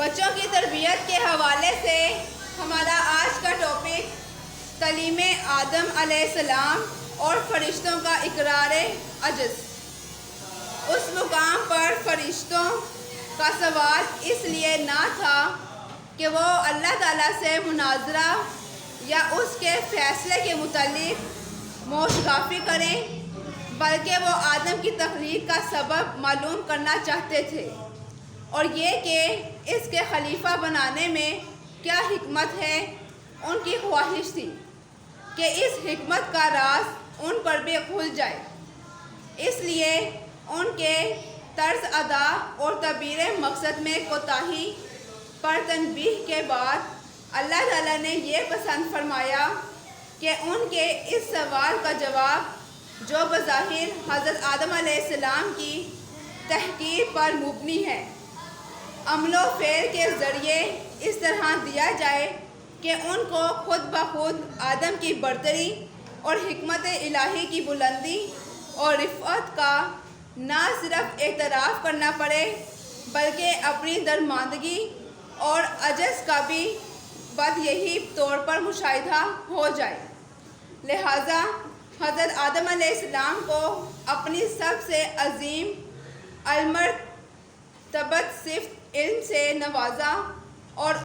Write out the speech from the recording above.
بچوں کی تربیت کے حوالے سے ہمارا آج کا ٹاپک تعلیم آدم علیہ السلام اور فرشتوں کا اقرار عجز۔ اس مقام پر فرشتوں کا سوال اس لیے نہ تھا کہ وہ اللہ تعالیٰ سے مناظرہ یا اس کے فیصلے کے متعلق موشگافی کریں، بلکہ وہ آدم کی تخلیق کا سبب معلوم کرنا چاہتے تھے، اور یہ کہ اس کے خلیفہ بنانے میں کیا حکمت ہے۔ ان کی خواہش تھی کہ اس حکمت کا راز ان پر بھی کھل جائے۔ اس لیے ان کے طرز ادا اور تعبیر مقصد میں کوتاہی پر تنبیہ کے بعد اللہ تعالیٰ نے یہ پسند فرمایا کہ ان کے اس سوال کا جواب، جو بظاہر حضرت آدم علیہ السلام کی تحقیر پر مبنی ہے، عمل و فعل کے ذریعے اس طرح دیا جائے کہ ان کو خود بخود آدم کی برتری اور حکمت الہی کی بلندی اور رفعت کا نہ صرف اعتراف کرنا پڑے، بلکہ اپنی درماندگی اور عجز کا بھی بدیہی طور پر مشاہدہ ہو جائے۔ لہٰذا حضرت آدم علیہ السلام کو اپنی سب سے عظیم المرتبت صفت علم سے نوازا اور